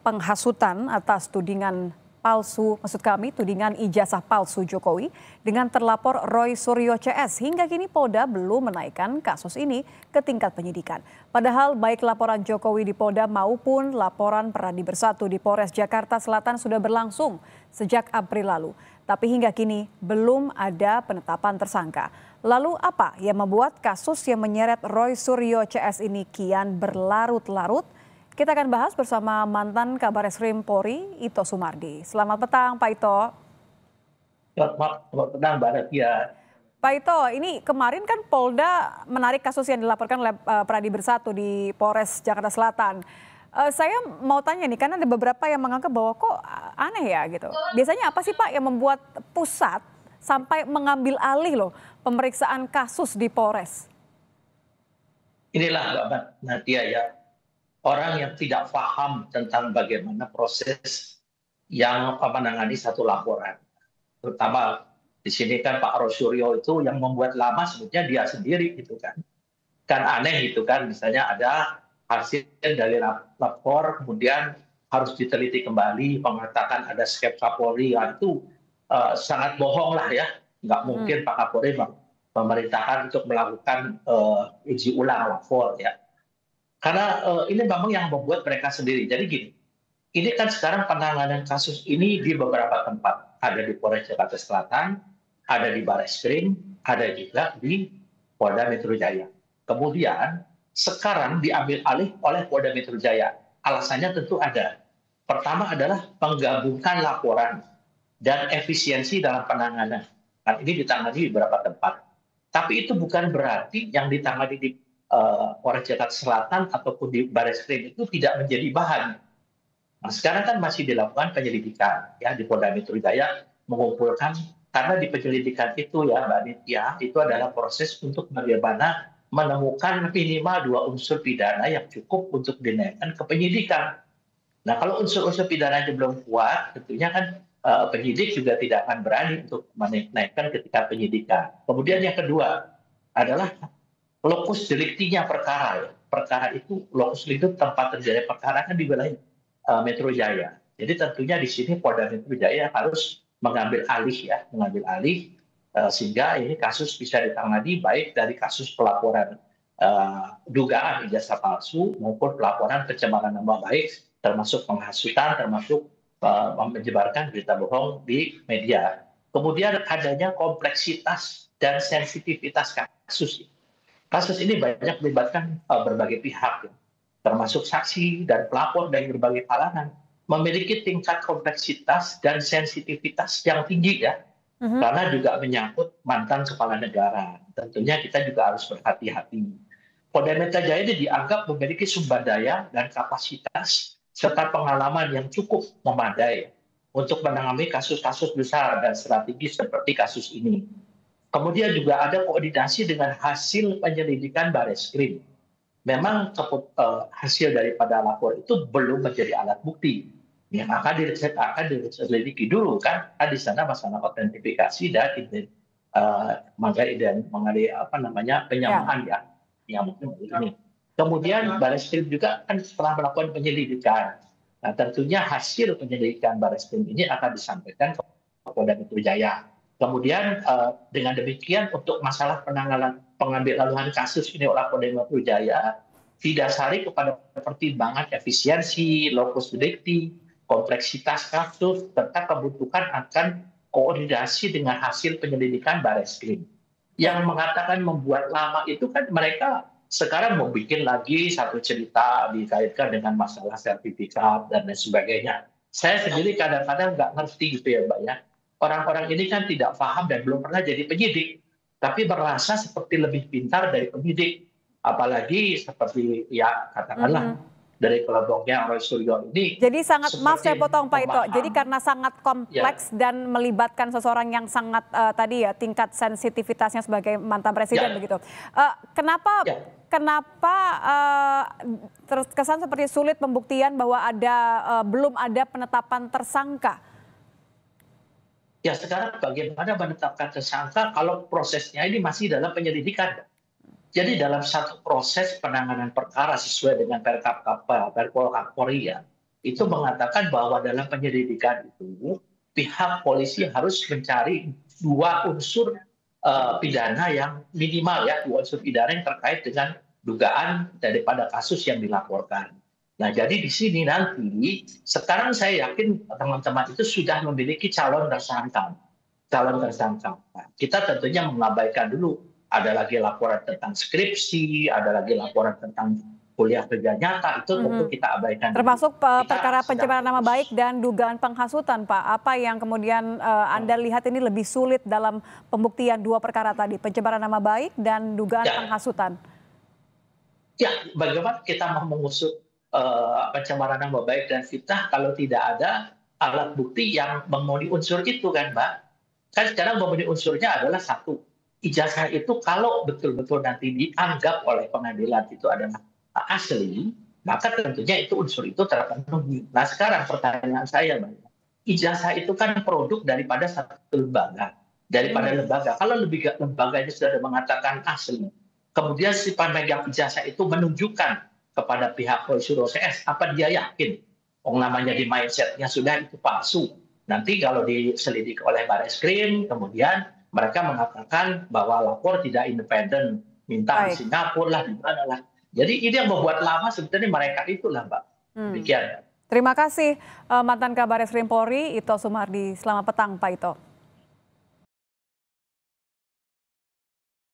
Penghasutan atas tudingan palsu, maksud kami tudingan ijazah palsu Jokowi dengan terlapor Roy Suryo CS. Hingga kini Polda belum menaikkan kasus ini ke tingkat penyidikan. Padahal baik laporan Jokowi di Polda maupun laporan Peradi Bersatu di Polres Jakarta Selatan sudah berlangsung sejak April lalu. Tapi hingga kini belum ada penetapan tersangka. Lalu apa yang membuat kasus yang menyeret Roy Suryo CS ini kian berlarut-larut? Kita akan bahas bersama mantan Kabareskrim Polri, Ito Sumardi. Selamat petang, Pak Ito. Selamat petang, Mbak Nadia. Pak Ito, ini kemarin kan Polda menarik kasus yang dilaporkan oleh Peradi Bersatu di Polres Jakarta Selatan. Saya mau tanya nih, karena ada beberapa yang menganggap bahwa kok aneh ya gitu. Biasanya apa sih Pak yang membuat pusat sampai mengambil alih loh pemeriksaan kasus di Polres? Inilah Mbak Nadia ya. Orang yang tidak paham tentang bagaimana proses yang menangani satu laporan. Terutama di sini kan Pak Roy Suryo itu yang membuat lama sebetulnya dia sendiri gitu kan. Kan aneh gitu kan, misalnya ada hasil dari lapor kemudian harus diteliti kembali, mengatakan ada skep Kapolri, itu sangat bohong lah ya. Nggak mungkin Pak Kapolri memerintahkan untuk melakukan uji ulang lapor ya. Karena ini memang yang membuat mereka sendiri. Jadi gini, ini kan sekarang penanganan kasus ini di beberapa tempat. Ada di Polres Jakarta Selatan, ada di Bareskrim, ada juga di Polda Metro Jaya. Kemudian sekarang diambil alih oleh Polda Metro Jaya. Alasannya tentu ada. Pertama adalah menggabungkan laporan dan efisiensi dalam penanganan. Nah, ini ditangani di beberapa tempat. Tapi itu bukan berarti yang ditangani di Polres Jakarta Selatan ataupun di Bareskrim itu tidak menjadi bahan. Nah, sekarang kan masih dilakukan penyelidikan ya di Polda Metro Jaya, mengumpulkan, karena di penyelidikan itu ya Mbak Nitya, itu adalah proses untuk bagaimana menemukan minimal 2 unsur pidana yang cukup untuk dinaikkan ke penyidikan. Nah, kalau unsur-unsur pidananya belum kuat, tentunya kan penyidik juga tidak akan berani untuk menaikkan ketika penyidikan. Kemudian yang kedua adalah lokus deliktinya perkara. Perkara itu, lokus delikti tempat terjadi perkara kan di wilayah Metro Jaya. Jadi tentunya di sini Polda Metro Jaya harus mengambil alih sehingga ini kasus bisa ditangani baik dari kasus pelaporan dugaan ijazah palsu maupun pelaporan pencemaran nama baik, termasuk penghasutan, termasuk menyebarkan berita bohong di media. Kemudian adanya kompleksitas dan sensitivitas kasus. Kasus ini banyak melibatkan berbagai pihak, termasuk saksi dan pelapor dari berbagai kalangan, memiliki tingkat kompleksitas dan sensitivitas yang tinggi ya, karena juga menyangkut mantan kepala negara. Tentunya kita juga harus berhati-hati. Polda Metro Jaya ini dianggap memiliki sumber daya dan kapasitas serta pengalaman yang cukup memadai untuk menangani kasus-kasus besar dan strategis seperti kasus ini. Kemudian juga ada koordinasi dengan hasil penyelidikan Bareskrim. Memang hasil daripada lapor itu belum menjadi alat bukti. Yang akan diselidiki dulu kan, di sana masalah autentifikasi dan mengenai penyamaan ya, yang mungkin ini. Kemudian Bareskrim juga kan setelah melakukan penyelidikan. Nah, tentunya hasil penyelidikan Bareskrim ini akan disampaikan ke Polda Metro Jaya. Kemudian dengan demikian untuk masalah pengambilan kasus ini oleh Polda Metro Jaya didasari kepada pertimbangan efisiensi, lokus delikti, kompleksitas kasus, serta kebutuhan akan koordinasi dengan hasil penyelidikan Bareskrim. Yang mengatakan membuat lama itu kan mereka sekarang mau bikin lagi satu cerita dikaitkan dengan masalah sertifikat dan lain sebagainya. Saya sendiri kadang-kadang nggak ngerti gitu ya Mbak ya. Orang-orang ini kan tidak paham dan belum pernah jadi penyidik, tapi merasa seperti lebih pintar dari penyidik. Apalagi seperti ya katakanlah dari kelompoknya Roy Suryo ini. Jadi sangat, maaf saya potong Pak Ito, jadi karena sangat kompleks ya, dan melibatkan seseorang yang sangat tadi ya tingkat sensitivitasnya sebagai mantan presiden begitu. Kenapa terkesan seperti sulit pembuktian bahwa belum ada penetapan tersangka? Ya sekarang bagaimana menetapkan tersangka kalau prosesnya ini masih dalam penyelidikan. Jadi dalam satu proses penanganan perkara sesuai dengan Perpol Kapolri ya, itu mengatakan bahwa dalam penyelidikan itu pihak polisi harus mencari dua unsur pidana yang minimal ya, dua unsur pidana yang terkait dengan dugaan daripada kasus yang dilaporkan. Nah, jadi di sini nanti sekarang saya yakin teman-teman itu sudah memiliki calon tersangka. Kita tentunya mengabaikan dulu ada lagi laporan tentang skripsi, ada lagi laporan tentang kuliah kerja nyata, itu tentu kita abaikan. Termasuk perkara pencemaran nama baik dan dugaan penghasutan, Pak. Apa yang kemudian Anda lihat ini lebih sulit dalam pembuktian dua perkara tadi, pencemaran nama baik dan dugaan penghasutan? Ya, bagaimana kita mau mengusut pencemaran nama baik dan fitnah kalau tidak ada alat bukti yang memenuhi unsur itu kan, Mbak? Kan sekarang memenuhi unsurnya adalah satu, ijazah itu kalau betul-betul nanti dianggap oleh pengadilan itu adalah asli, maka tentunya itu unsur itu terpenuhi. Nah, sekarang pertanyaan saya, Mbak, ijazah itu kan produk daripada satu lembaga, lembaga. Kalau lembaganya sudah mengatakan asli, kemudian si pemegang ijazah itu menunjukkan kepada pihak Roy Suryo CS, apa dia yakin? Namanya di mindsetnya sudah itu palsu. Nanti kalau diselidiki oleh Barreskrim, kemudian mereka mengatakan bahwa lapor tidak independen, minta di Singapura lah, di mana lah. Jadi ini yang membuat lama sebetulnya mereka itulah, Mbak. Demikian. Terima kasih mantan Kabar Eskrim Polri Ito Sumardi. Selamat petang, Pak Ito.